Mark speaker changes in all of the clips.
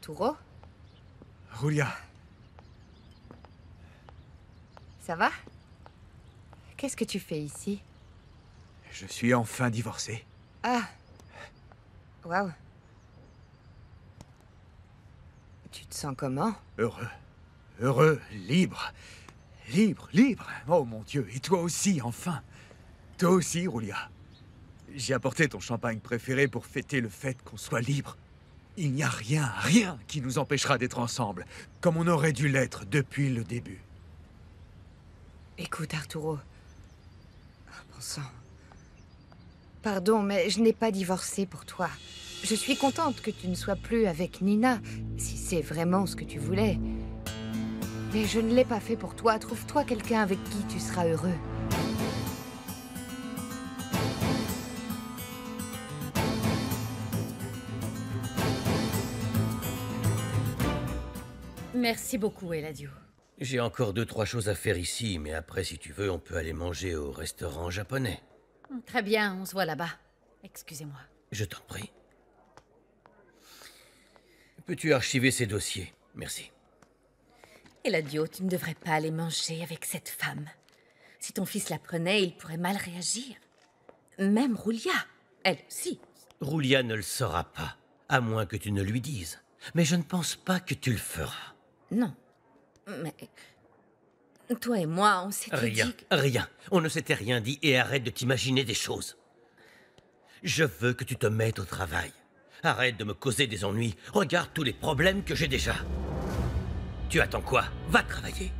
Speaker 1: Arturo.
Speaker 2: Julia.
Speaker 1: Ça va? Qu'est-ce que tu fais ici?
Speaker 2: Je suis enfin divorcé.
Speaker 1: Ah. Waouh. Tu te sens comment?
Speaker 2: Heureux. Heureux, libre. Libre, libre. Oh mon Dieu, et toi aussi, enfin. Toi aussi, Julia. J'ai apporté ton champagne préféré pour fêter le fait qu'on soit libre. Il n'y a rien, rien qui nous empêchera d'être ensemble, comme on aurait dû l'être depuis le début.
Speaker 1: Écoute, Arturo. Bon sang. Pardon, mais je n'ai pas divorcé pour toi. Je suis contente que tu ne sois plus avec Nina, si c'est vraiment ce que tu voulais. Mais je ne l'ai pas fait pour toi. Trouve-toi quelqu'un avec qui tu seras heureux.
Speaker 3: Merci beaucoup, Eladio.
Speaker 4: J'ai encore 2-3 choses à faire ici, mais après, si tu veux, on peut aller manger au restaurant japonais.
Speaker 3: Très bien, on se voit là-bas. Excusez-moi.
Speaker 4: Je t'en prie. Peux-tu archiver ces dossiers? Merci.
Speaker 3: Eladio, tu ne devrais pas aller manger avec cette femme. Si ton fils l'apprenait, il pourrait mal réagir. Même Julia, elle aussi.
Speaker 4: Julia ne le saura pas, à moins que tu ne lui dises. Mais je ne pense pas que tu le feras.
Speaker 3: Non. Mais... toi et moi, on s'était
Speaker 4: Rien,
Speaker 3: dit...
Speaker 4: rien. On ne s'était rien dit et arrête de t'imaginer des choses. Je veux que tu te mettes au travail. Arrête de me causer des ennuis. Regarde tous les problèmes que j'ai déjà. Tu attends quoi? Va travailler.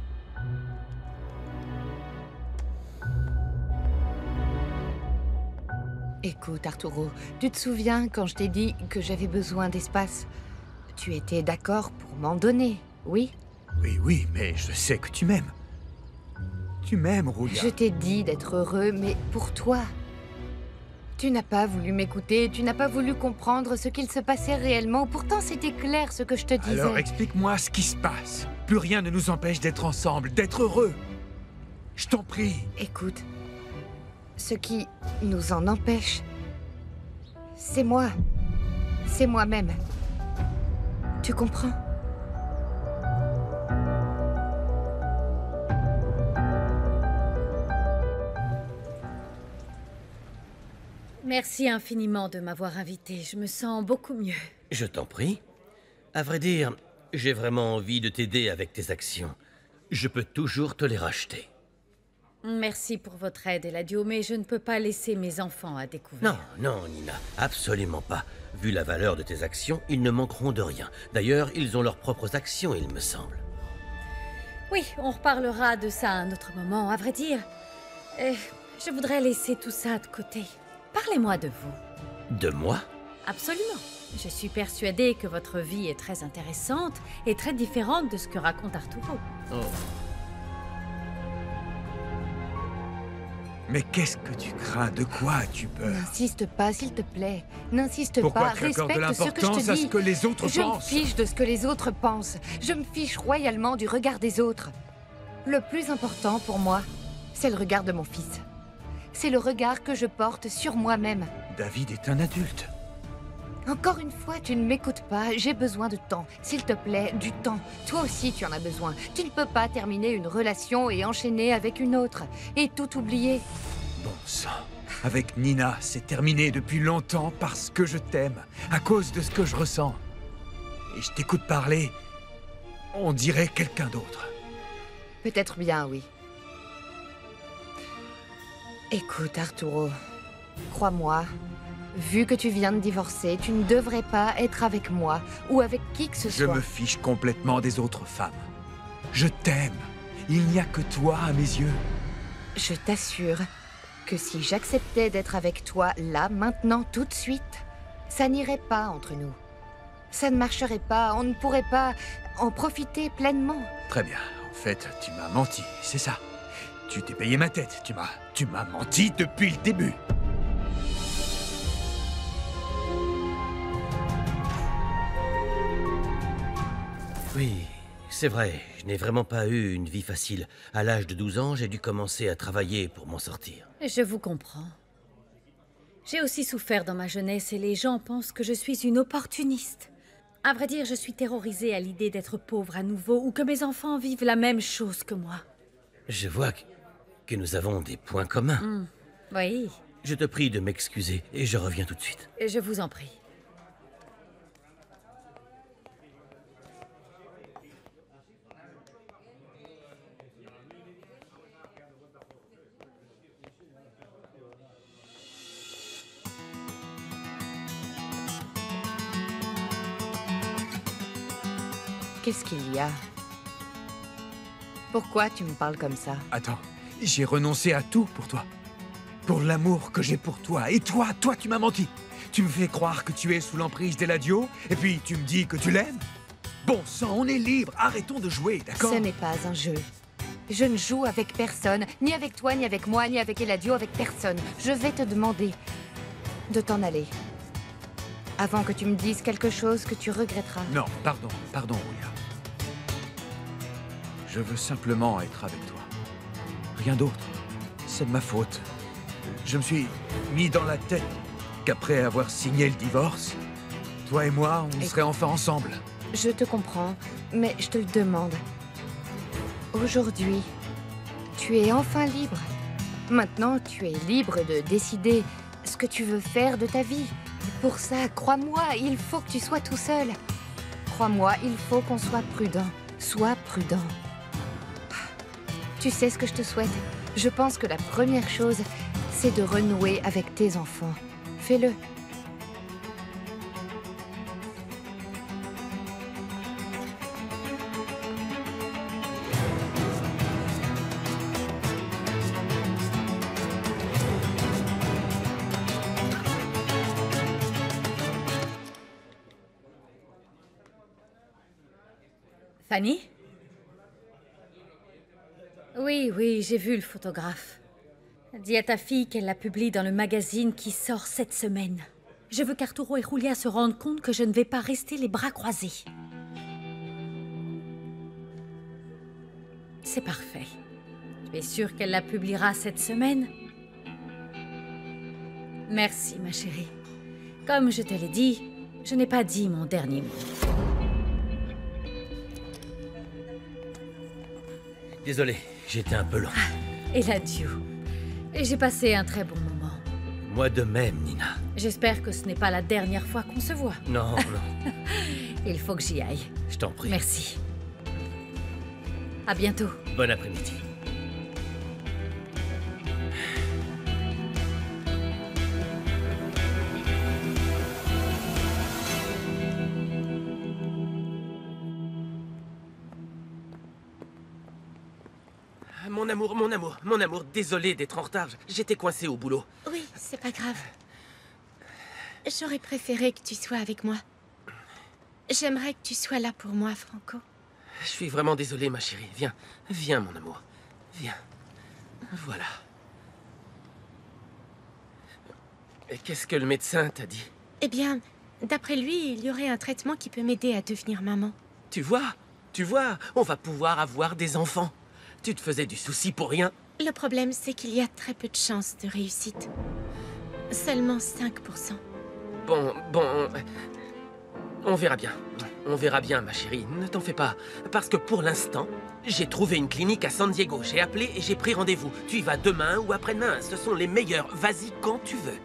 Speaker 1: Écoute, Arturo, tu te souviens quand je t'ai dit que j'avais besoin d'espace? Tu étais d'accord pour m'en donner, oui?
Speaker 2: Oui, oui, mais je sais que tu m'aimes. Tu m'aimes, Julia.
Speaker 1: Je t'ai dit d'être heureux, mais pour toi. Tu n'as pas voulu m'écouter, tu n'as pas voulu comprendre ce qu'il se passait réellement. Pourtant, c'était clair ce que je te disais.
Speaker 2: Alors explique-moi ce qui se passe. Plus rien ne nous empêche d'être ensemble, d'être heureux. Je t'en prie.
Speaker 1: Écoute, ce qui nous en empêche, c'est moi. C'est moi-même. Tu comprends?
Speaker 3: Merci infiniment de m'avoir invité. Je me sens beaucoup mieux.
Speaker 4: Je t'en prie. À vrai dire, j'ai vraiment envie de t'aider avec tes actions. Je peux toujours te les racheter.
Speaker 3: Merci pour votre aide, Eladio, mais je ne peux pas laisser mes enfants à découvrir.
Speaker 4: Non, non, Nina, absolument pas. Vu la valeur de tes actions, ils ne manqueront de rien. D'ailleurs, ils ont leurs propres actions, il me semble.
Speaker 3: Oui, on reparlera de ça à un autre moment. À vrai dire, je voudrais laisser tout ça de côté. Parlez-moi de vous.
Speaker 4: De moi?
Speaker 3: Absolument. Je suis persuadée que votre vie est très intéressante et très différente de ce que raconte Arturo.
Speaker 4: Oh.
Speaker 2: Mais qu'est-ce que tu crains? De quoi as-tu peur?
Speaker 1: N'insiste pas, s'il te plaît. N'insiste
Speaker 2: Pourquoi
Speaker 1: pas.
Speaker 2: tu accordes de
Speaker 1: Respecte ce que je
Speaker 2: l'importance
Speaker 1: te
Speaker 2: à
Speaker 1: dis.
Speaker 2: ce que les autres
Speaker 1: Je me
Speaker 2: pensent?
Speaker 1: fiche de ce que les autres pensent. Je me fiche royalement du regard des autres. Le plus important pour moi, c'est le regard de mon fils. C'est le regard que je porte sur moi-même.
Speaker 2: David est un adulte.
Speaker 1: Encore une fois, tu ne m'écoutes pas. J'ai besoin de temps. S'il te plaît, du temps. Toi aussi, tu en as besoin. Tu ne peux pas terminer une relation et enchaîner avec une autre. Et tout oublier.
Speaker 2: Bon sang. Avec Nina, c'est terminé depuis longtemps parce que je t'aime, à cause de ce que je ressens. Et je t'écoute parler, on dirait quelqu'un d'autre.
Speaker 1: Peut-être bien, oui. Écoute, Arturo, crois-moi, vu que tu viens de divorcer, tu ne devrais pas être avec moi ou avec qui que ce
Speaker 2: Je
Speaker 1: soit.
Speaker 2: me fiche complètement des autres femmes. Je t'aime. Il n'y a que toi à mes yeux.
Speaker 1: Je t'assure que si j'acceptais d'être avec toi là, maintenant, tout de suite, ça n'irait pas entre nous. Ça ne marcherait pas, on ne pourrait pas en profiter pleinement.
Speaker 2: Très bien. En fait, tu m'as menti, c'est ça. Tu t'es payé ma tête, tu m'as menti depuis le début.
Speaker 4: Oui, c'est vrai, je n'ai vraiment pas eu une vie facile. À l'âge de 12 ans, j'ai dû commencer à travailler pour m'en sortir.
Speaker 3: Je vous comprends. J'ai aussi souffert dans ma jeunesse et les gens pensent que je suis une opportuniste. À vrai dire, je suis terrorisée à l'idée d'être pauvre à nouveau ou que mes enfants vivent la même chose que moi.
Speaker 4: Je vois que nous avons des points communs.
Speaker 3: Oui,
Speaker 4: Je te prie de m'excuser et je reviens tout de suite.
Speaker 3: je vous en prie.
Speaker 1: Qu'est-ce qu'il y a? Pourquoi tu me parles comme ça?
Speaker 2: Attends, j'ai renoncé à tout pour toi. Pour l'amour que j'ai pour toi. Et toi, tu m'as menti. Tu me fais croire que tu es sous l'emprise d'Eladio, et puis tu me dis que tu l'aimes. Bon sang, on est libre, arrêtons de jouer, d'accord?
Speaker 1: Ce n'est pas un jeu. Je ne joue avec personne, ni avec toi, ni avec moi, ni avec Eladio, avec personne. Je vais te demander de t'en aller. Avant que tu me dises quelque chose que tu regretteras.
Speaker 2: Non, pardon, Julia. Je veux simplement être avec toi. Rien d'autre. C'est de ma faute. Je me suis mis dans la tête qu'après avoir signé le divorce, toi et moi, on serait enfin ensemble.
Speaker 1: Je te comprends, mais je te le demande. Aujourd'hui, tu es enfin libre. Maintenant, tu es libre de décider ce que tu veux faire de ta vie. Et pour ça, crois-moi, il faut que tu sois tout seul. Crois-moi, il faut qu'on soit prudent. Sois prudent. Tu sais ce que je te souhaite? Je pense que la première chose, c'est de renouer avec tes enfants. Fais-le.
Speaker 3: Fanny? Oui, j'ai vu le photographe. Dis à ta fille qu'elle la publie dans le magazine qui sort cette semaine. Je veux qu'Arturo et Julia se rendent compte que je ne vais pas rester les bras croisés. C'est parfait. Tu es sûre qu'elle la publiera cette semaine? Merci, ma chérie. Comme je te l'ai dit, je n'ai pas dit mon dernier mot.
Speaker 4: Désolé, j'étais un peu lent.
Speaker 3: Et l'adieu. Et j'ai passé un très bon moment.
Speaker 4: Moi de même, Nina.
Speaker 3: J'espère que ce n'est pas la dernière fois qu'on se voit.
Speaker 4: Non, non,
Speaker 3: Il faut que j'y aille.
Speaker 4: je t'en prie.
Speaker 3: Merci. À bientôt.
Speaker 4: Bon après-midi.
Speaker 5: Mon amour, désolé d'être en retard. J'étais coincé au boulot.
Speaker 6: Oui, c'est pas grave. J'aurais préféré que tu sois avec moi. J'aimerais que tu sois là pour moi, Franco.
Speaker 5: Je suis vraiment désolé, ma chérie. Viens, mon amour. Viens. Voilà. Et qu'est-ce que le médecin t'a dit?
Speaker 6: Eh bien, d'après lui, il y aurait un traitement qui peut m'aider à devenir maman.
Speaker 5: Tu vois, on va pouvoir avoir des enfants. Tu te faisais du souci pour rien.
Speaker 6: Le problème, c'est qu'il y a très peu de chances de réussite. Seulement 5%.
Speaker 5: Bon, on verra bien. On verra bien, ma chérie. Ne t'en fais pas. Parce que pour l'instant, j'ai trouvé une clinique à San Diego. J'ai appelé et j'ai pris rendez-vous. Tu y vas demain ou après-demain. Ce sont les meilleurs. Vas-y quand tu veux.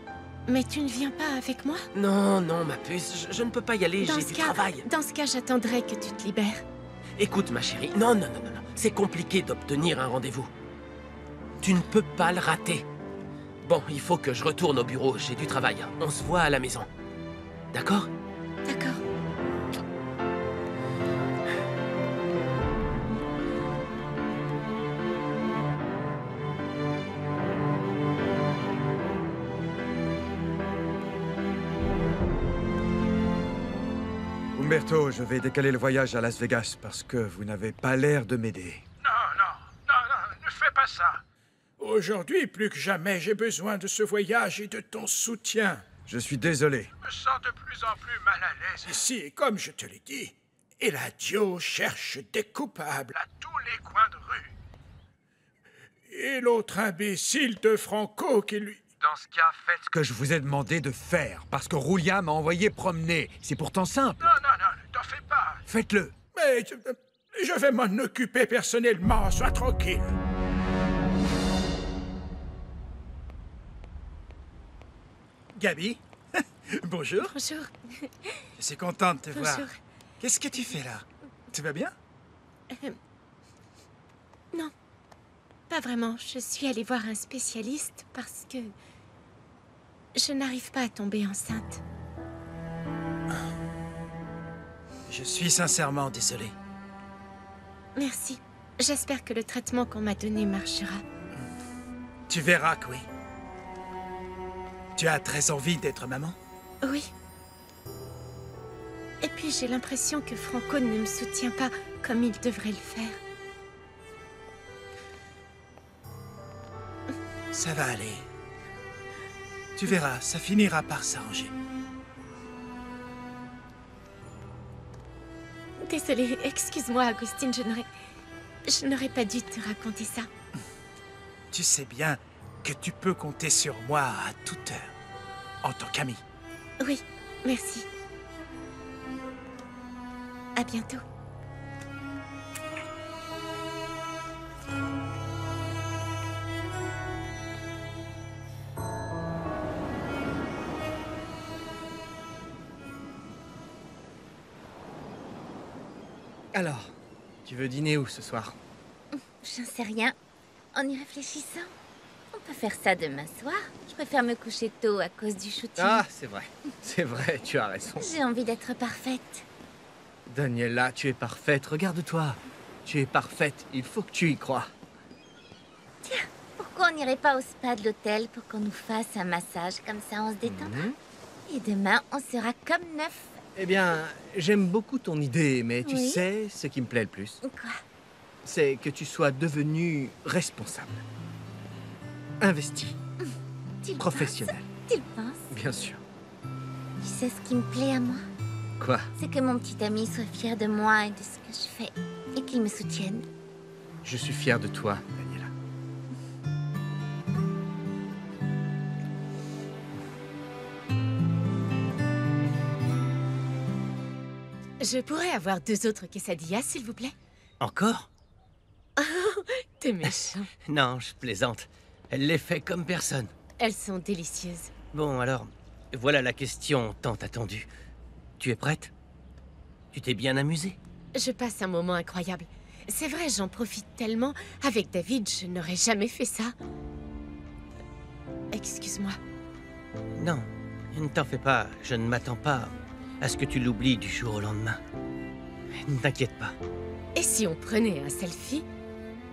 Speaker 6: Mais tu ne viens pas avec moi?
Speaker 5: Non, ma puce. Je ne peux pas y aller. J'ai du travail.
Speaker 6: Dans ce cas, j'attendrai que tu te libères.
Speaker 5: Écoute, ma chérie. Non. C'est compliqué d'obtenir un rendez-vous. Tu ne peux pas le rater. Bon, il faut que je retourne au bureau. J'ai du travail. On se voit à la maison. D'accord?
Speaker 6: D'accord.
Speaker 2: Umberto, je vais décaler le voyage à Las Vegas parce que vous n'avez pas l'air de m'aider.
Speaker 7: Non, ne fais pas ça. Aujourd'hui, plus que jamais, j'ai besoin de ce voyage et de ton soutien.
Speaker 2: Je suis désolé.
Speaker 7: Je me sens de plus en plus mal à l'aise ici, et comme je te l'ai dit, Eladio cherche des coupables à tous les coins de rue. Et l'autre imbécile de Franco qui lui...
Speaker 2: Dans ce cas, faites ce que je vous ai demandé de faire, parce que Julia m'a envoyé promener. C'est pourtant simple.
Speaker 7: Non, t'en fais pas.
Speaker 2: Faites-le.
Speaker 7: Mais je vais m'en occuper personnellement, sois tranquille.
Speaker 8: Gabi. Bonjour.
Speaker 6: Bonjour.
Speaker 8: Je suis content de te voir.
Speaker 6: Bonjour.
Speaker 8: Qu'est-ce que tu fais là? Tu vas bien?
Speaker 6: Non, pas vraiment. Je suis allée voir un spécialiste parce que je n'arrive pas à tomber enceinte.
Speaker 8: Je suis sincèrement désolé.
Speaker 6: Merci. J'espère que le traitement qu'on m'a donné marchera.
Speaker 8: Tu verras que oui. Tu as très envie d'être maman?
Speaker 6: Oui. Et puis j'ai l'impression que Franco ne me soutient pas comme il devrait le faire.
Speaker 8: Ça va aller. Tu verras, ça finira par s'arranger.
Speaker 6: Désolée, excuse-moi, Augustine, je n'aurais pas dû te raconter ça.
Speaker 8: Tu sais bien que tu peux compter sur moi à toute heure, en tant qu'ami.
Speaker 6: Oui, merci. À bientôt.
Speaker 9: Alors, tu veux dîner où ce soir?
Speaker 3: J'en sais rien. En y réfléchissant, on peut faire ça demain soir. Je préfère me coucher tôt à cause du shooting.
Speaker 9: Ah, c'est vrai. C'est vrai, tu as raison.
Speaker 3: J'ai envie d'être parfaite.
Speaker 9: Daniela, tu es parfaite. Regarde-toi. Tu es parfaite. Il faut que tu y crois.
Speaker 3: Tiens, pourquoi on n'irait pas au spa de l'hôtel pour qu'on nous fasse un massage? Comme ça, on se détendra. Et demain, on sera comme neuf.
Speaker 9: Eh bien, j'aime beaucoup ton idée, mais tu
Speaker 3: Oui.
Speaker 9: sais ce qui me plaît le plus?
Speaker 3: Quoi?
Speaker 9: C'est que tu sois devenue responsable. Investie.
Speaker 3: Tu le
Speaker 9: Professionnelle.
Speaker 3: penses? Tu le penses?
Speaker 9: Bien sûr.
Speaker 3: Tu sais ce qui me plaît à moi?
Speaker 9: Quoi?
Speaker 3: C'est que mon petit ami soit fier de moi et de ce que je fais. Et qu'il me soutienne.
Speaker 9: Je suis fier de toi, Daniela.
Speaker 6: Je pourrais avoir 2 autres quesadillas, s'il vous plaît?
Speaker 4: Encore?
Speaker 6: T'es méchant.
Speaker 4: Non, je plaisante. Elle les fait comme personne.
Speaker 6: Elles sont délicieuses.
Speaker 4: Bon, alors, voilà la question tant attendue. Tu es prête? Tu t'es bien amusée?
Speaker 6: Je passe un moment incroyable. C'est vrai, j'en profite tellement. Avec David, je n'aurais jamais fait ça. Excuse-moi.
Speaker 4: Non, ne t'en fais pas. Je ne m'attends pas à ce que tu l'oublies du jour au lendemain. Ne t'inquiète pas.
Speaker 6: Et si on prenait un selfie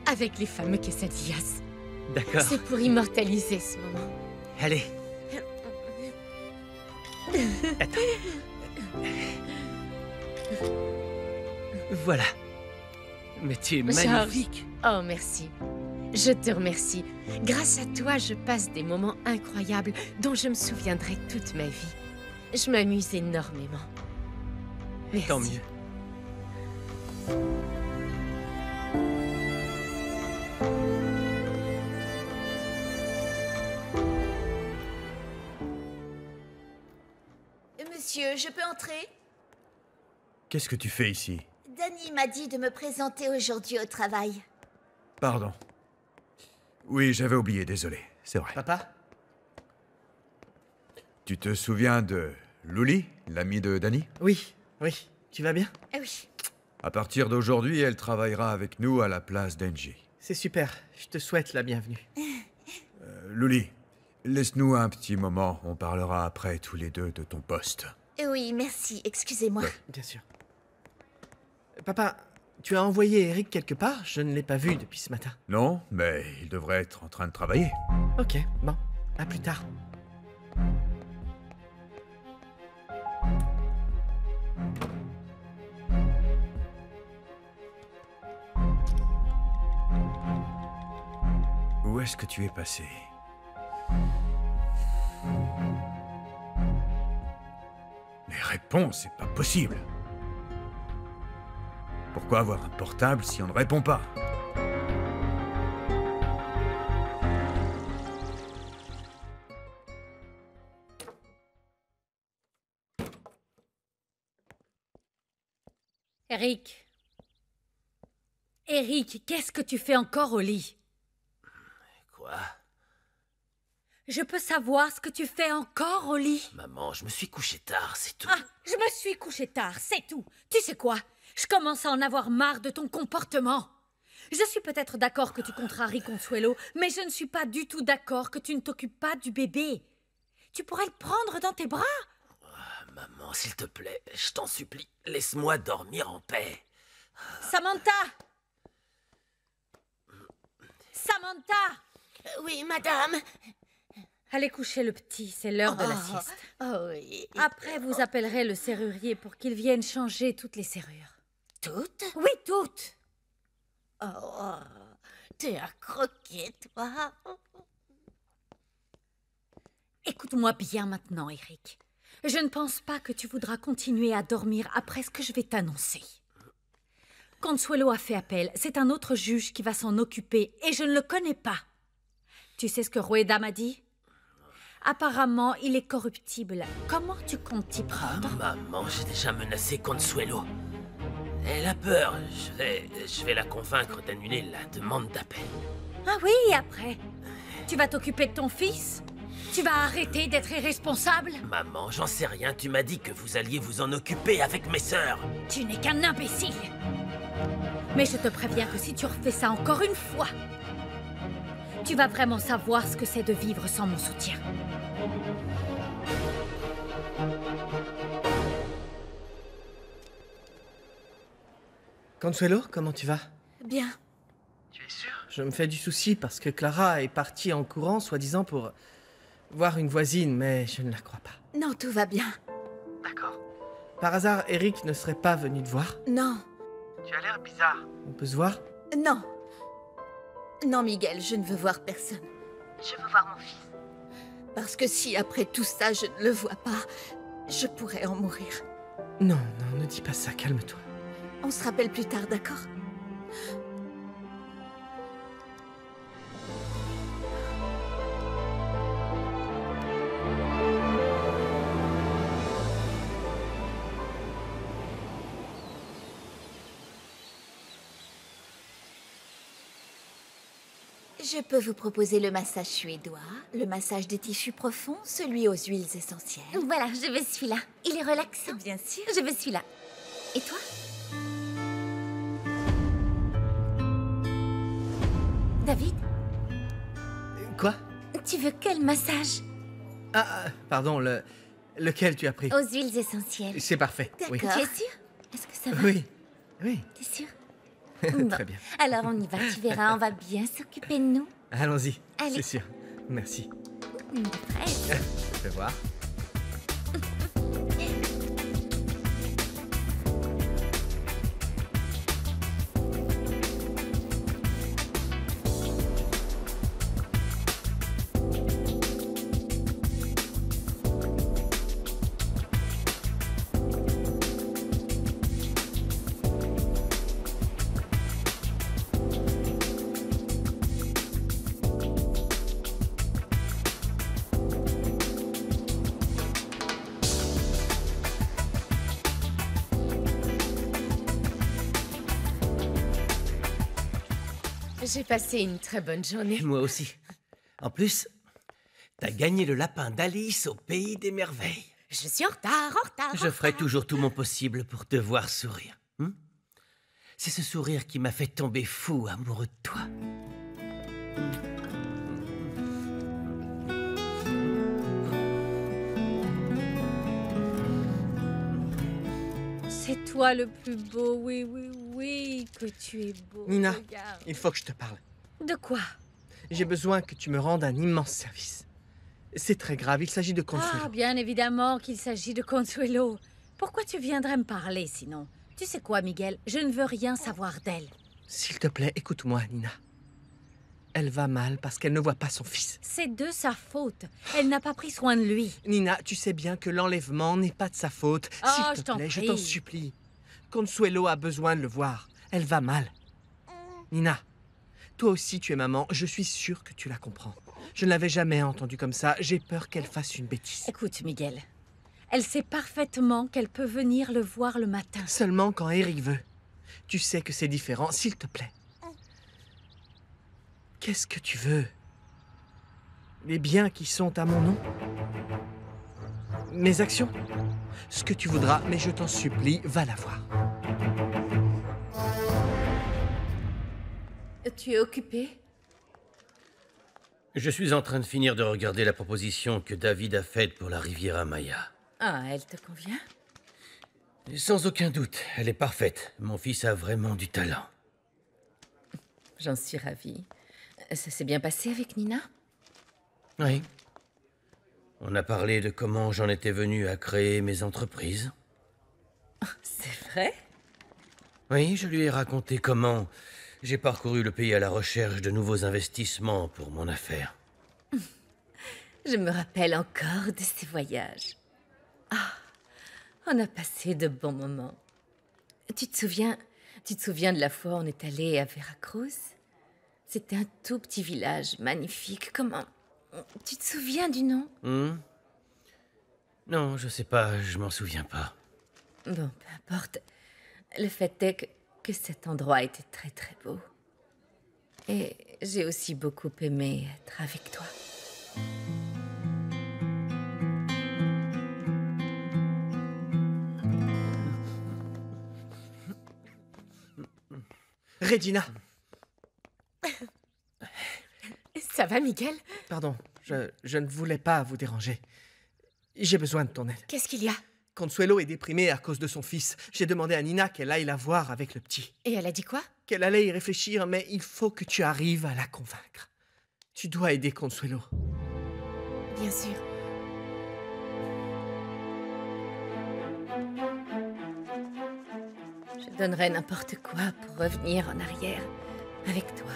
Speaker 6: avec les fameux quesadillas?
Speaker 4: D'accord.
Speaker 6: C'est pour immortaliser ce moment.
Speaker 4: Allez. Attends. Voilà. Mais tu es
Speaker 6: George.
Speaker 4: magnifique.
Speaker 6: Oh, merci. Je te remercie. Grâce à toi, je passe des moments incroyables dont je me souviendrai toute ma vie. Je m'amuse énormément. Merci.
Speaker 4: Tant mieux.
Speaker 10: Monsieur, je peux entrer?
Speaker 2: Qu'est-ce que tu fais ici?
Speaker 10: Danny m'a dit de me présenter aujourd'hui au travail.
Speaker 2: Pardon. Oui, j'avais oublié, désolé. C'est vrai.
Speaker 9: Papa?
Speaker 2: Tu te souviens de Luli, l'amie de Danny?
Speaker 9: Oui, oui. Tu vas bien?
Speaker 10: Ah oui.
Speaker 2: À partir d'aujourd'hui, elle travaillera avec nous à la place d'Angie.
Speaker 9: C'est super. Je te souhaite la bienvenue.
Speaker 2: Luli, laisse-nous un petit moment. On parlera après tous les deux de ton poste.
Speaker 10: Oui, merci. Excusez-moi.
Speaker 9: Bien sûr. Papa, tu as envoyé Eric quelque part? Je ne l'ai pas vu depuis ce matin.
Speaker 2: Non, mais il devrait être en train de travailler.
Speaker 9: Ok, bon. À plus tard.
Speaker 2: Où est-ce que tu es passé? Mais réponds, c'est pas possible. Pourquoi avoir un portable si on ne répond pas?
Speaker 3: Eric. Eric, qu'est-ce que tu fais encore au lit?
Speaker 4: Quoi?
Speaker 3: Je peux savoir ce que tu fais encore au lit?
Speaker 4: Maman, je me suis couché tard, c'est tout.
Speaker 3: Ah, je me suis couché tard, c'est tout. Tu sais quoi? Je commence à en avoir marre de ton comportement. Je suis peut-être d'accord que tu contraries Consuelo, mais je ne suis pas du tout d'accord que tu ne t'occupes pas du bébé. Tu pourrais le prendre dans tes bras.
Speaker 4: Maman, s'il te plaît, je t'en supplie, laisse-moi dormir en paix.
Speaker 3: Samantha! Samantha!
Speaker 6: Oui, madame.
Speaker 3: Allez coucher le petit, c'est l'heure de la sieste.
Speaker 6: Oh oui.
Speaker 3: Après, vous appellerez le serrurier pour qu'il vienne changer toutes les serrures.
Speaker 6: Toutes?
Speaker 3: Oui, toutes!
Speaker 6: Oh, t'es à croquer, toi.
Speaker 3: Écoute-moi bien maintenant, Eric. Je ne pense pas que tu voudras continuer à dormir après ce que je vais t'annoncer. Consuelo a fait appel. C'est un autre juge qui va s'en occuper et je ne le connais pas. Tu sais ce que Rueda m'a dit? Apparemment, il est corruptible. Comment tu comptes t'y prendre?
Speaker 4: Maman, j'ai déjà menacé Consuelo. Elle a peur. Je vais la convaincre d'annuler la demande d'appel.
Speaker 3: Ah oui, et après? Tu vas t'occuper de ton fils? Tu vas arrêter d'être irresponsable?
Speaker 4: Maman, j'en sais rien. Tu m'as dit que vous alliez vous en occuper avec mes sœurs.
Speaker 3: Tu n'es qu'un imbécile. Mais je te préviens que si tu refais ça encore une fois, tu vas vraiment savoir ce que c'est de vivre sans mon soutien.
Speaker 9: Consuelo, comment tu vas?
Speaker 6: Bien.
Speaker 9: Tu es sûre? Je me fais du souci parce que Clara est partie en courant, soi-disant pour voir une voisine, mais je ne la crois pas.
Speaker 6: Non, tout va bien.
Speaker 9: D'accord. Par hasard, Eric ne serait pas venu te voir?
Speaker 6: Non.
Speaker 9: Tu as l'air bizarre. On peut se voir?
Speaker 6: Non. Non, Miguel, je ne veux voir personne.
Speaker 10: Je veux voir mon fils.
Speaker 6: Parce que si après tout ça, je ne le vois pas, je pourrais en mourir.
Speaker 9: Non, non, ne dis pas ça, calme-toi.
Speaker 6: On se rappelle plus tard, d'accord?
Speaker 10: Je peux vous proposer le massage suédois, le massage des tissus profonds, celui aux huiles essentielles.
Speaker 11: Voilà, je veux celui-là. Il est relaxant.
Speaker 10: Bien sûr.
Speaker 11: Je veux celui-là. Et toi? David,
Speaker 9: Quoi?
Speaker 11: tu veux quel massage?
Speaker 9: Pardon, lequel tu as pris?
Speaker 11: Aux huiles essentielles.
Speaker 9: C'est parfait, oui.
Speaker 11: Tu es sûr? Est-ce que ça va?
Speaker 9: Oui, oui.
Speaker 11: T'es sûr?
Speaker 9: Très bien.
Speaker 11: Alors on y va, tu verras, on va bien s'occuper de nous.
Speaker 9: Allons-y,
Speaker 11: Allez.
Speaker 9: c'est sûr. Merci.
Speaker 11: Prête?
Speaker 9: Fais voir.
Speaker 6: J'ai passé une très bonne journée.
Speaker 4: Moi aussi. En plus, t'as gagné le lapin d'Alice au pays des merveilles.
Speaker 6: Je suis en retard, en retard.
Speaker 4: Je ferai toujours tout mon possible pour te voir sourire. C'est ce sourire qui m'a fait tomber fou amoureux de toi.
Speaker 3: C'est toi le plus beau, oui, oui, oui, que tu es beau.
Speaker 9: Nina,
Speaker 3: Regarde.
Speaker 9: il faut que je te parle.
Speaker 3: De quoi?
Speaker 9: J'ai besoin que tu me rendes un immense service. C'est très grave, il s'agit de Consuelo.
Speaker 3: Ah, bien évidemment qu'il s'agit de Consuelo. Pourquoi tu viendrais me parler sinon? Tu sais quoi, Miguel? Je ne veux rien savoir d'elle.
Speaker 9: S'il te plaît, écoute-moi, Nina. Elle va mal parce qu'elle ne voit pas son fils.
Speaker 3: C'est de sa faute. Elle n'a pas pris soin de lui.
Speaker 9: Nina, tu sais bien que l'enlèvement n'est pas de sa faute.
Speaker 3: Oh,
Speaker 9: S'il
Speaker 3: je
Speaker 9: te
Speaker 3: t'en
Speaker 9: plaît, je
Speaker 3: prie.
Speaker 9: t'en supplie. Consuelo a besoin de le voir. Elle va mal. Nina, toi aussi tu es maman. Je suis sûre que tu la comprends. Je ne l'avais jamais entendue comme ça. J'ai peur qu'elle fasse une bêtise.
Speaker 3: Écoute, Miguel. Elle sait parfaitement qu'elle peut venir le voir le matin.
Speaker 9: Seulement quand Eric veut. Tu sais que c'est différent, s'il te plaît. Qu'est-ce que tu veux? Les biens qui sont à mon nom? Mes actions? Ce que tu voudras, mais je t'en supplie, va la voir.
Speaker 6: Tu es occupé?
Speaker 4: Je suis en train de finir de regarder la proposition que David a faite pour la Riviera Maya.
Speaker 6: Ah, elle te convient?
Speaker 4: Sans aucun doute, elle est parfaite. Mon fils a vraiment du talent.
Speaker 6: J'en suis ravie. Ça s'est bien passé avec Nina?
Speaker 4: Oui. On a parlé de comment j'en étais venu à créer mes entreprises.
Speaker 6: C'est vrai?
Speaker 4: Oui, je lui ai raconté comment j'ai parcouru le pays à la recherche de nouveaux investissements pour mon affaire.
Speaker 6: Je me rappelle encore de ces voyages. Ah, on a passé de bons moments. Tu te souviens de la fois où on est allé à Veracruz? C'était un tout petit village magnifique. Comment... Tu te souviens du nom?
Speaker 4: Non, je sais pas, je m'en souviens pas.
Speaker 6: Bon, peu importe. Le fait est que cet endroit était très très beau. Et j'ai aussi beaucoup aimé être avec toi.
Speaker 9: Regina!
Speaker 6: Ça va, Miguel?
Speaker 9: Pardon, je ne voulais pas vous déranger. J'ai besoin de ton aide.
Speaker 6: Qu'est-ce qu'il y a?
Speaker 9: Consuelo est déprimée à cause de son fils. J'ai demandé à Nina qu'elle aille la voir avec le petit.
Speaker 6: Et elle a dit quoi?
Speaker 9: Qu'elle allait y réfléchir, mais il faut que tu arrives à la convaincre. Tu dois aider Consuelo.
Speaker 6: Bien sûr. Je donnerais n'importe quoi pour revenir en arrière avec toi.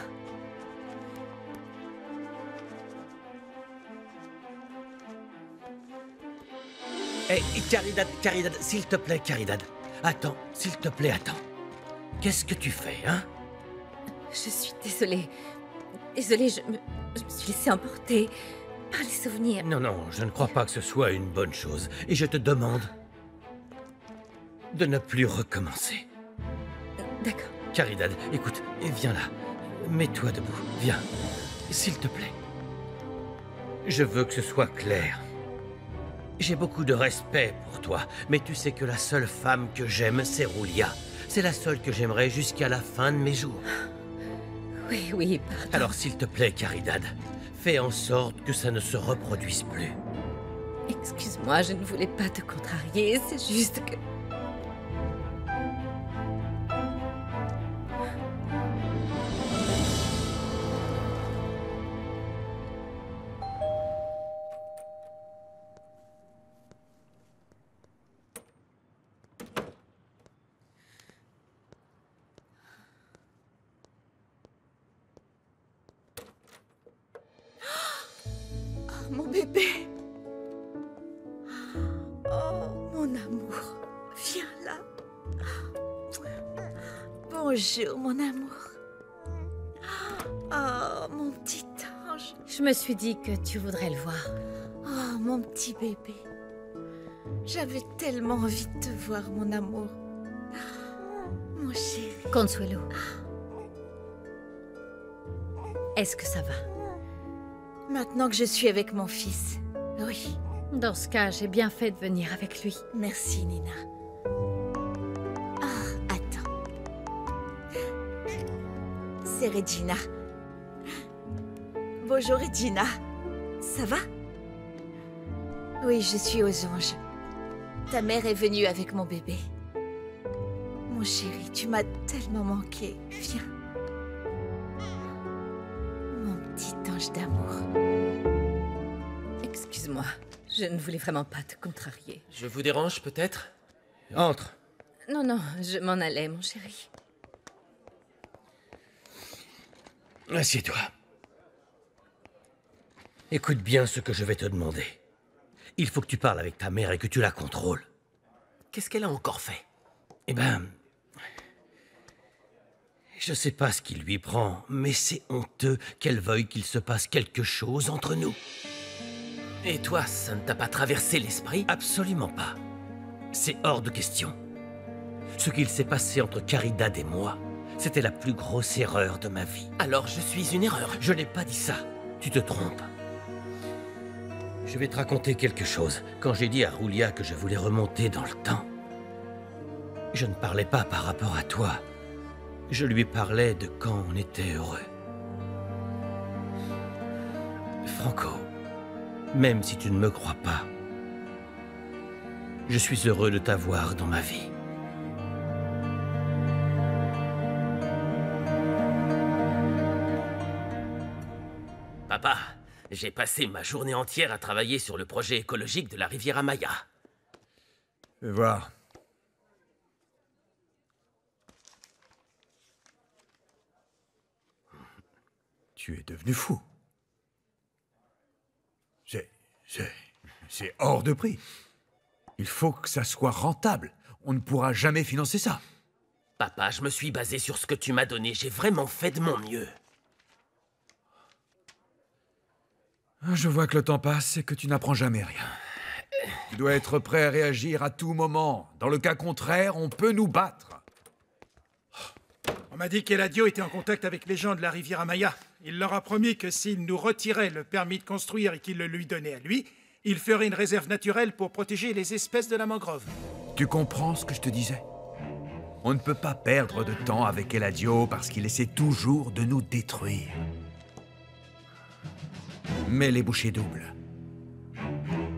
Speaker 4: Hé, Caridad, s'il te plaît, Caridad. Attends, s'il te plaît, attends. Qu'est-ce que tu fais, hein?
Speaker 6: Je suis désolée. Désolée, je me suis laissée emporter par les souvenirs.
Speaker 4: Non, non, je ne crois pas que ce soit une bonne chose. Et je te demande de ne plus recommencer.
Speaker 6: D'accord.
Speaker 4: Caridad, écoute, viens là. Mets-toi debout, viens. S'il te plaît. Je veux que ce soit clair. J'ai beaucoup de respect pour toi, mais tu sais que la seule femme que j'aime, c'est Roulia. C'est la seule que j'aimerais jusqu'à la fin de mes jours.
Speaker 6: Oui, pardon.
Speaker 4: Alors s'il te plaît, Caridad, fais en sorte que ça ne se reproduise plus.
Speaker 6: Excuse-moi, je ne voulais pas te contrarier, c'est juste que...
Speaker 11: Mon bébé. Oh, mon amour. Viens là. Bonjour, mon amour. Oh, mon petit ange.
Speaker 3: Je me suis dit que tu voudrais le voir.
Speaker 11: Oh, mon petit bébé. J'avais tellement envie de te voir, mon amour. Mon chéri.
Speaker 3: Consuelo. Est-ce que ça va?
Speaker 11: Maintenant que je suis avec mon fils, oui.
Speaker 3: Dans ce cas, j'ai bien fait de venir avec lui.
Speaker 11: Merci, Nina. Ah, attends. C'est Regina. Bonjour, Regina. Ça va? Oui, je suis aux anges. Ta mère est venue avec mon bébé. Mon chéri, tu m'as tellement manqué. Viens. Mon petit ange d'amour.
Speaker 6: Excuse-moi, je ne voulais vraiment pas te contrarier.
Speaker 5: Je vous dérange peut-être?
Speaker 4: Entre.
Speaker 6: Non, je m'en allais, mon chéri.
Speaker 4: Assieds-toi. Écoute bien ce que je vais te demander. Il faut que tu parles avec ta mère et que tu la contrôles.
Speaker 5: Qu'est-ce qu'elle a encore fait?
Speaker 4: Eh ben... Je sais pas ce qui lui prend, mais c'est honteux qu'elle veuille qu'il se passe quelque chose entre nous.
Speaker 5: Et toi, ça ne t'a pas traversé l'esprit?
Speaker 4: Absolument pas. C'est hors de question. Ce qu'il s'est passé entre Caridad et moi, c'était la plus grosse erreur de ma vie.
Speaker 5: Alors je suis une erreur.
Speaker 4: Je n'ai pas dit ça. Tu te trompes. Je vais te raconter quelque chose. Quand j'ai dit à Roulia que je voulais remonter dans le temps, je ne parlais pas par rapport à toi. Je lui parlais de quand on était heureux. Franco, même si tu ne me crois pas, je suis heureux de t'avoir dans ma vie.
Speaker 5: Papa, j'ai passé ma journée entière à travailler sur le projet écologique de la Riviera Maya.
Speaker 2: Fais voir. Tu es devenu fou. C'est hors de prix. Il faut que ça soit rentable. On ne pourra jamais financer ça.
Speaker 5: Papa, je me suis basé sur ce que tu m'as donné. J'ai vraiment fait de mon mieux.
Speaker 2: Je vois que le temps passe et que tu n'apprends jamais rien. Tu dois être prêt à réagir à tout moment. Dans le cas contraire, on peut nous battre.
Speaker 7: On m'a dit qu'Eladio était en contact avec les gens de la Riviera Maya. Il leur a promis que s'il nous retirait le permis de construire et qu'il le lui donnait à lui, il ferait une réserve naturelle pour protéger les espèces de la mangrove.
Speaker 2: Tu comprends ce que je te disais? On ne peut pas perdre de temps avec Eladio parce qu'il essaie toujours de nous détruire. Mets les bouchées doubles.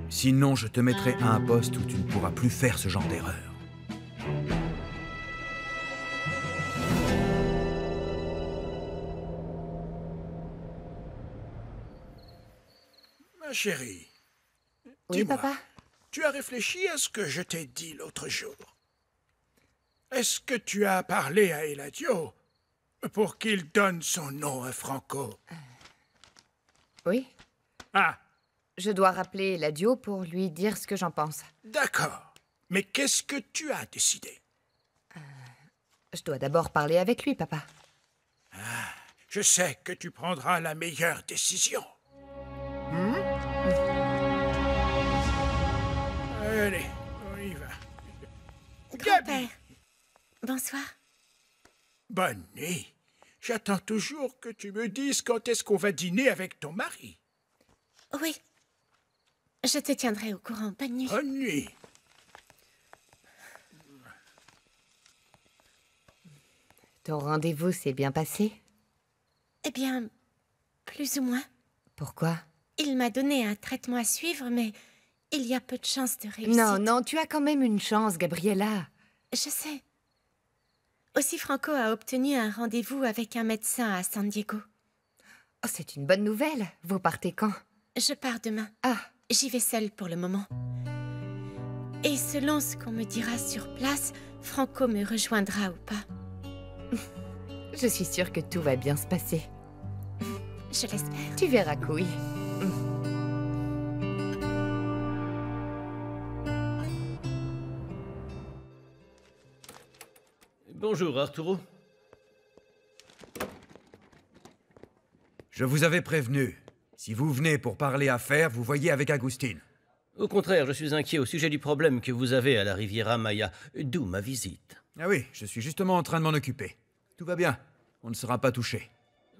Speaker 2: Sinon, je te mettrai à un poste où tu ne pourras plus faire ce genre d'erreur.
Speaker 7: Ma chérie,
Speaker 1: Oui,
Speaker 7: dis-moi,
Speaker 1: papa?
Speaker 7: tu as réfléchi à ce que je t'ai dit l'autre jour. Est-ce que tu as parlé à Eladio pour qu'il donne son nom à Franco?
Speaker 1: Oui.
Speaker 7: Ah,
Speaker 1: Je dois rappeler Eladio pour lui dire ce que j'en pense.
Speaker 7: d'accord. Mais qu'est-ce que tu as décidé?
Speaker 1: Je dois d'abord parler avec lui, papa.
Speaker 7: Je sais que tu prendras la meilleure décision. Allez, on y va.
Speaker 11: Grand-père, bonsoir.
Speaker 7: Bonne nuit. J'attends toujours que tu me dises quand est-ce qu'on va dîner avec ton mari.
Speaker 11: Oui, je te tiendrai au courant. Bonne nuit.
Speaker 7: Bonne nuit.
Speaker 1: Ton rendez-vous s'est bien passé?
Speaker 11: Eh bien, plus ou moins.
Speaker 1: Pourquoi?
Speaker 11: Il m'a donné un traitement à suivre, mais il y a peu de chances de réussite.
Speaker 1: Non, non, tu as quand même une chance, Gabriella.
Speaker 11: Je sais. Aussi, Franco a obtenu un rendez-vous avec un médecin à San Diego.
Speaker 1: Oh, c'est une bonne nouvelle. Vous partez quand?
Speaker 11: Je pars demain.
Speaker 1: Ah,
Speaker 11: J'y vais seule pour le moment. Et selon ce qu'on me dira sur place, Franco me rejoindra ou pas.
Speaker 1: je suis sûre que tout va bien se passer.
Speaker 11: Je l'espère.
Speaker 1: Tu verras, couille.
Speaker 4: Bonjour, Arturo.
Speaker 2: Je vous avais prévenu. Si vous venez pour parler affaires, vous voyez avec Agustin.
Speaker 4: Au contraire, je suis inquiet au sujet du problème que vous avez à la Riviera Maya, d'où ma visite.
Speaker 2: Ah oui, je suis justement en train de m'en occuper. Tout va bien. On ne sera pas touché.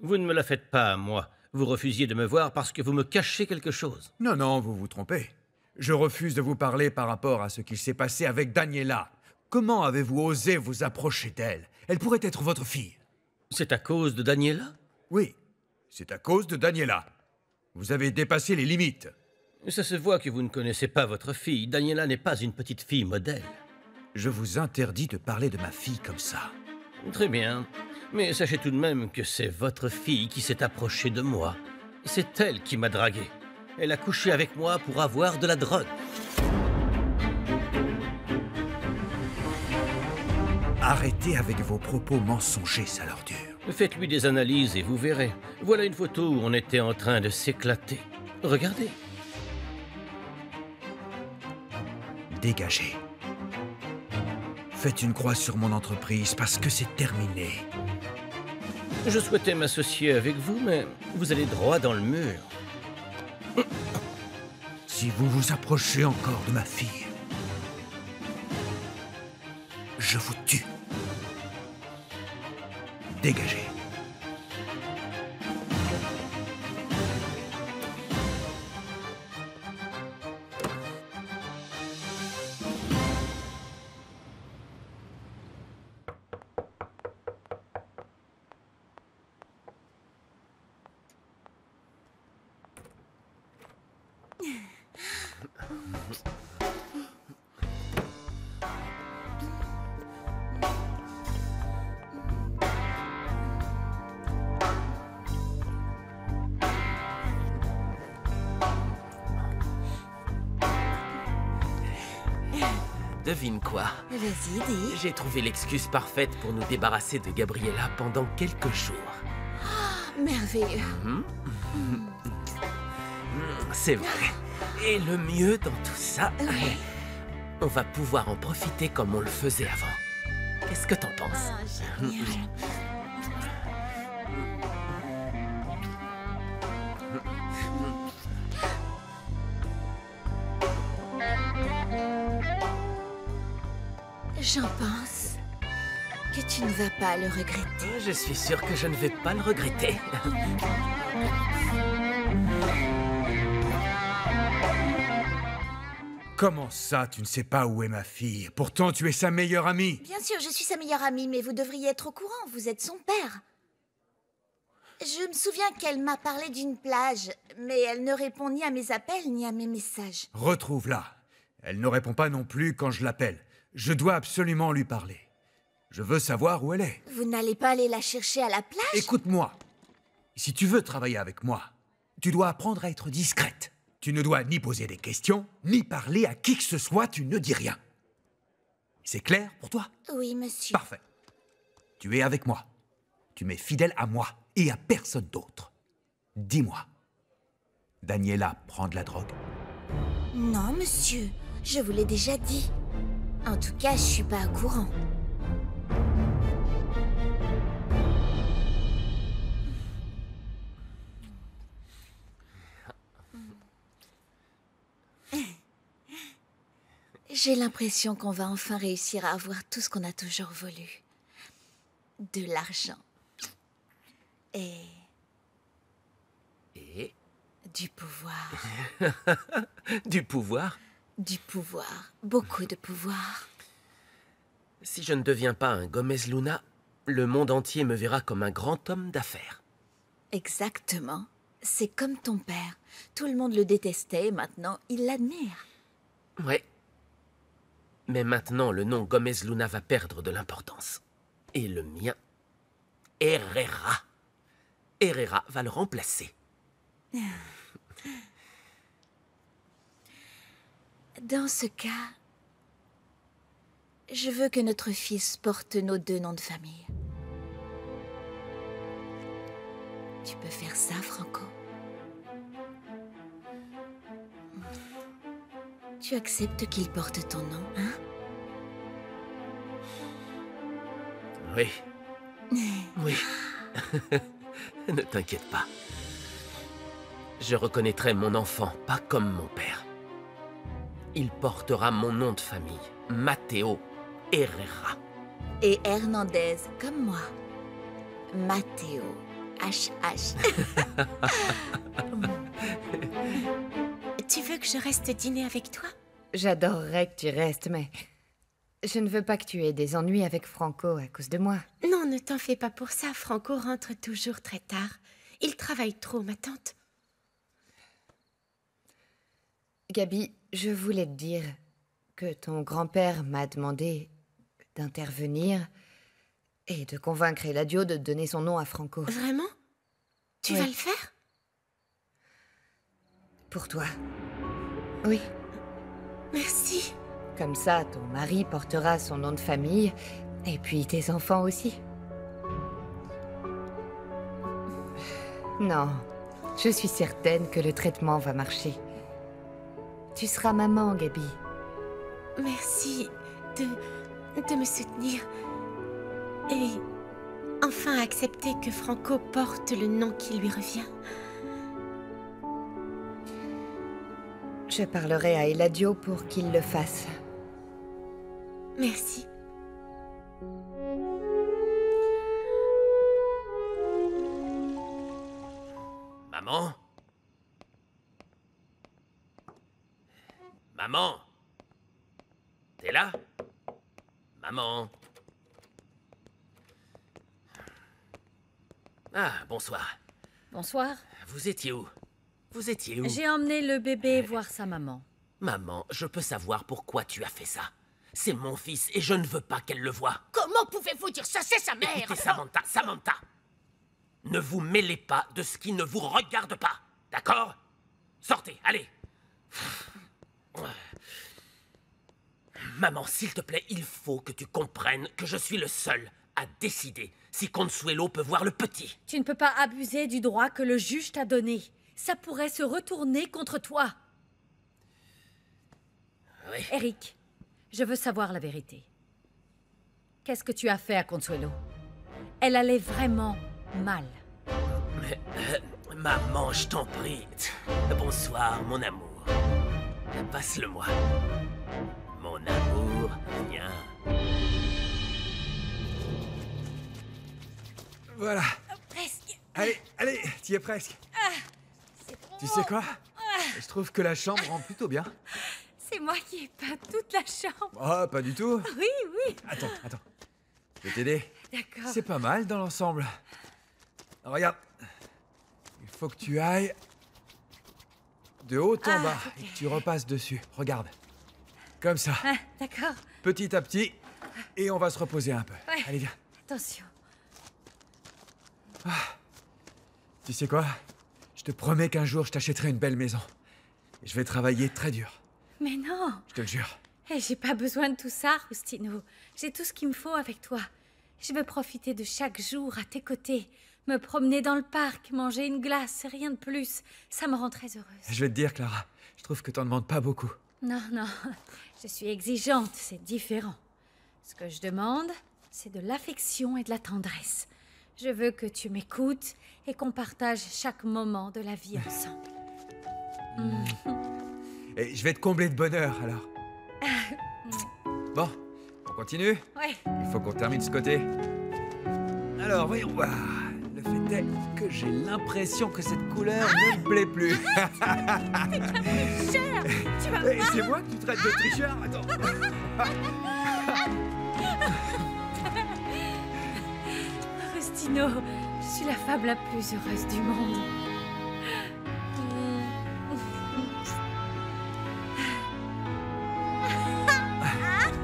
Speaker 4: Vous ne me la faites pas à moi. Vous refusiez de me voir parce que vous me cachez quelque chose.
Speaker 2: Non, non, vous vous trompez. Je refuse de vous parler par rapport à ce qui s'est passé avec Daniela. Comment avez-vous osé vous approcher d'elle? Elle pourrait être votre fille.
Speaker 4: C'est à cause de Daniela?
Speaker 2: Oui, c'est à cause de Daniela. Vous avez dépassé les limites.
Speaker 4: Ça se voit que vous ne connaissez pas votre fille. Daniela n'est pas une petite fille modèle.
Speaker 2: Je vous interdis de parler de ma fille comme ça.
Speaker 4: Très bien. Mais sachez tout de même que c'est votre fille qui s'est approchée de moi. C'est elle qui m'a dragué. Elle a couché avec moi pour avoir de la drogue.
Speaker 2: Arrêtez avec vos propos mensongers, sale ordure.
Speaker 4: Faites-lui des analyses et vous verrez. Voilà une photo où on était en train de s'éclater. Regardez.
Speaker 2: Dégagez. Faites une croix sur mon entreprise parce que c'est terminé.
Speaker 4: Je souhaitais m'associer avec vous, mais vous allez droit dans le mur.
Speaker 2: Si vous vous approchez encore de ma fille, je vous tue. Dégagez.
Speaker 5: Devine quoi?
Speaker 11: Vas-y, dis.
Speaker 5: J'ai trouvé l'excuse parfaite pour nous débarrasser de Gabriella pendant quelques jours.
Speaker 11: Merveilleux.
Speaker 5: C'est vrai. Et le mieux dans tout ça, on va pouvoir en profiter comme on le faisait avant. Qu'est-ce que t'en penses?
Speaker 11: Génial. J'en pense que tu ne vas pas le regretter.
Speaker 5: Je suis sûr que je ne vais pas le regretter.
Speaker 2: Comment ça, tu ne sais pas où est ma fille? Pourtant, tu es sa meilleure amie.
Speaker 11: Bien sûr, je suis sa meilleure amie, mais vous devriez être au courant, vous êtes son père. Je me souviens qu'elle m'a parlé d'une plage, mais elle ne répond ni à mes appels ni à mes messages.
Speaker 2: Retrouve-la. Elle ne répond pas non plus quand je l'appelle. Je dois absolument lui parler. Je veux savoir où elle est.
Speaker 11: Vous n'allez pas aller la chercher à la plage?
Speaker 2: Écoute-moi. Si tu veux travailler avec moi, tu dois apprendre à être discrète. Tu ne dois ni poser des questions, ni parler à qui que ce soit, tu ne dis rien. C'est clair pour toi?
Speaker 11: Oui, monsieur.
Speaker 2: Parfait. Tu es avec moi. Tu m'es fidèle à moi et à personne d'autre. Dis-moi, Daniela prend de la drogue?
Speaker 11: Non, monsieur. Je vous l'ai déjà dit. En tout cas, je suis pas au courant. J'ai l'impression qu'on va enfin réussir à avoir tout ce qu'on a toujours voulu. De l'argent. Et du pouvoir.
Speaker 5: Du pouvoir?
Speaker 11: Du pouvoir. Beaucoup de pouvoir.
Speaker 5: Si je ne deviens pas un Gomez Luna, le monde entier me verra comme un grand homme d'affaires.
Speaker 11: Exactement. C'est comme ton père. Tout le monde le détestait et maintenant il l'admire.
Speaker 5: Ouais. Mais maintenant, le nom Gomez Luna va perdre de l'importance. Et le mien, Herrera. Herrera va le remplacer.
Speaker 11: Dans ce cas, je veux que notre fils porte nos 2 noms de famille. Tu peux faire ça, Franco? Tu acceptes qu'il porte ton nom, hein?
Speaker 5: Oui. Oui. Ne t'inquiète pas. Je reconnaîtrai mon enfant, pas comme mon père. Il portera mon nom de famille, Matteo Herrera.
Speaker 11: Et Hernandez, comme moi. Matteo. HH.
Speaker 12: Tu veux que je reste dîner avec toi?
Speaker 1: J'adorerais que tu restes, mais je ne veux pas que tu aies des ennuis avec Franco à cause de moi.
Speaker 12: Non, ne t'en fais pas pour ça. Franco rentre toujours très tard. Il travaille trop, ma tante.
Speaker 1: Gabi, je voulais te dire que ton grand-père m'a demandé d'intervenir et de convaincre Eladio de donner son nom à Franco.
Speaker 12: Vraiment? Tu vas le faire?
Speaker 1: Pour toi. Oui.
Speaker 12: Merci.
Speaker 1: Comme ça, ton mari portera son nom de famille, et puis tes enfants aussi. Non, je suis certaine que le traitement va marcher. Tu seras maman, Gabi.
Speaker 12: Merci de me soutenir. Et enfin accepter que Franco porte le nom qui lui revient.
Speaker 1: Je parlerai à Eladio pour qu'il le fasse.
Speaker 12: Merci.
Speaker 5: Maman? Maman? T'es là? Maman? Ah, bonsoir.
Speaker 3: Bonsoir.
Speaker 5: Vous étiez où? Vous étiez où?
Speaker 3: J'ai emmené le bébé voir sa maman.
Speaker 5: Maman, je peux savoir pourquoi tu as fait ça. C'est mon fils et je ne veux pas qu'elle le voie.
Speaker 12: Comment pouvez-vous dire ça? C'est sa mère!
Speaker 5: Écoutez, Samantha, Samantha! Ne vous mêlez pas de ce qui ne vous regarde pas, d'accord? Sortez, allez! Maman, s'il te plaît, il faut que tu comprennes que je suis le seul à décider si Consuelo peut voir le petit.
Speaker 3: Tu ne peux pas abuser du droit que le juge t'a donné. Ça pourrait se retourner contre toi.
Speaker 5: Oui.
Speaker 3: Eric, je veux savoir la vérité. Qu'est-ce que tu as fait à Consuelo? Elle allait vraiment mal.
Speaker 5: Mais, maman, je t'en prie. Bonsoir, mon amour. Passe-le-moi. Mon amour, viens.
Speaker 2: Voilà.
Speaker 12: Presque.
Speaker 2: Allez, allez, t'y es presque. Tu sais quoi? Je trouve que la chambre rend plutôt bien.
Speaker 3: C'est moi qui ai peint toute la chambre.
Speaker 2: Oh, pas du tout.
Speaker 3: Oui, oui.
Speaker 2: Attends. Je vais t'aider.
Speaker 3: D'accord.
Speaker 2: C'est pas mal dans l'ensemble. Regarde. Il faut que tu ailles de haut en bas et que tu repasses dessus. Regarde. Comme ça.
Speaker 3: Ah, d'accord.
Speaker 2: Petit à petit. Et on va se reposer un peu.
Speaker 3: Ouais.
Speaker 2: Allez, viens.
Speaker 3: Attention.
Speaker 2: Tu sais quoi? Je te promets qu'un jour, je t'achèterai une belle maison. Et je vais travailler très dur.
Speaker 3: Mais non.
Speaker 2: Je te le jure.
Speaker 3: J'ai pas besoin de tout ça, Rustino. J'ai tout ce qu'il me faut avec toi. Je veux profiter de chaque jour à tes côtés. Me promener dans le parc, manger une glace, rien de plus. Ça me rend très heureuse.
Speaker 2: Je vais te dire, Clara, je trouve que t'en demandes pas beaucoup.
Speaker 3: Non, je suis exigeante, c'est différent. Ce que je demande, c'est de l'affection et de la tendresse. Je veux que tu m'écoutes et qu'on partage chaque moment de la vie ensemble.
Speaker 2: Et je vais te combler de bonheur, alors. Bon, on continue?
Speaker 3: Ouais.
Speaker 2: Il faut qu'on termine ce côté. Alors, voyons voir. Le fait est que j'ai l'impression que cette couleur ne me plaît plus.
Speaker 12: Tricheur! Tu vas
Speaker 2: Et c'est moi que tu traites de tricheur? Attends.
Speaker 3: Rustino, je suis la femme la plus heureuse du monde.
Speaker 12: Arrête!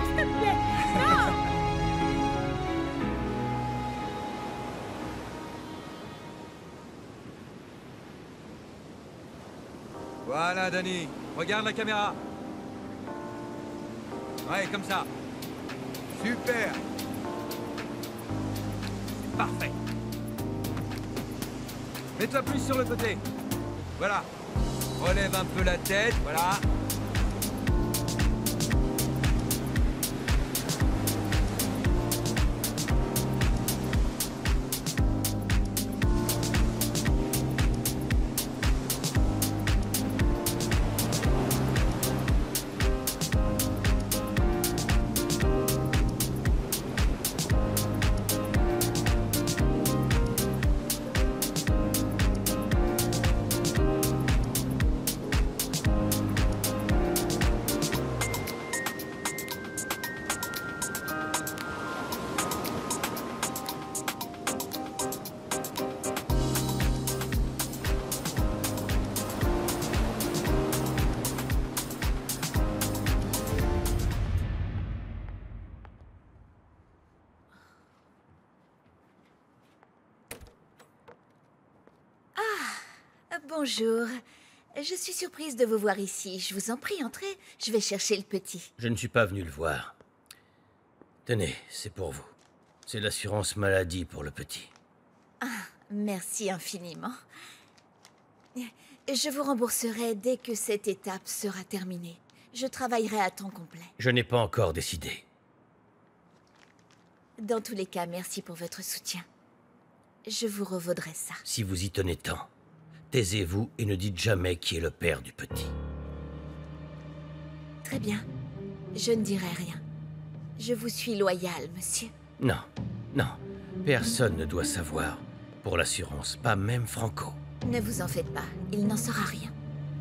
Speaker 12: S'il te plaît! Non!
Speaker 2: Voilà, Danny. Regarde la caméra. Ouais, comme ça. Super. C'est parfait. Mets-toi plus sur le côté. Voilà. Relève un peu la tête, voilà.
Speaker 10: Bonjour. Je suis surprise de vous voir ici. Je vous en prie, entrez. Je vais chercher le petit.
Speaker 4: Je ne suis pas venu le voir. Tenez, c'est pour vous. C'est l'assurance maladie pour le petit.
Speaker 10: Ah, merci infiniment. Je vous rembourserai dès que cette étape sera terminée. Je travaillerai à temps complet.
Speaker 4: Je n'ai pas encore décidé.
Speaker 10: Dans tous les cas, merci pour votre soutien. Je vous revaudrai ça.
Speaker 4: Si vous y tenez tant, taisez-vous et ne dites jamais qui est le père du petit.
Speaker 10: Très bien. Je ne dirai rien. Je vous suis loyal, monsieur.
Speaker 4: Non, non. Personne ne doit savoir. Pour l'assurance, pas même Franco.
Speaker 10: Ne vous en faites pas, il n'en saura rien.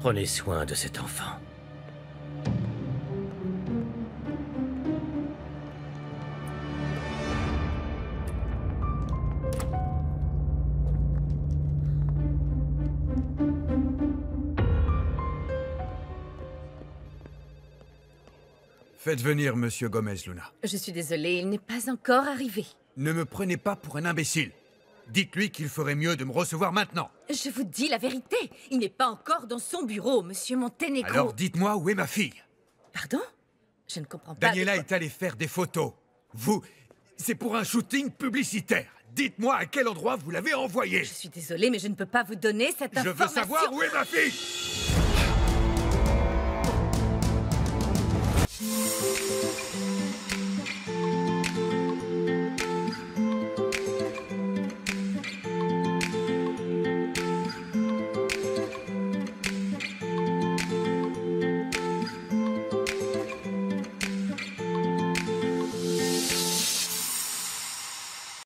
Speaker 4: Prenez soin de cet enfant.
Speaker 2: Faites venir Monsieur Gomez, Luna.
Speaker 6: Je suis désolée, il n'est pas encore arrivé.
Speaker 2: Ne me prenez pas pour un imbécile. Dites-lui qu'il ferait mieux de me recevoir maintenant.
Speaker 6: Je vous dis la vérité, il n'est pas encore dans son bureau, Monsieur Montenegro.
Speaker 2: Alors dites-moi où est ma fille.
Speaker 6: Pardon? Je ne comprends pas.
Speaker 2: Daniela est allée faire des photos. Vous, c'est pour un shooting publicitaire. Dites-moi à quel endroit vous l'avez envoyée.
Speaker 6: Je suis désolée, mais je ne peux pas vous donner cette information.
Speaker 2: Je veux savoir où est ma fille.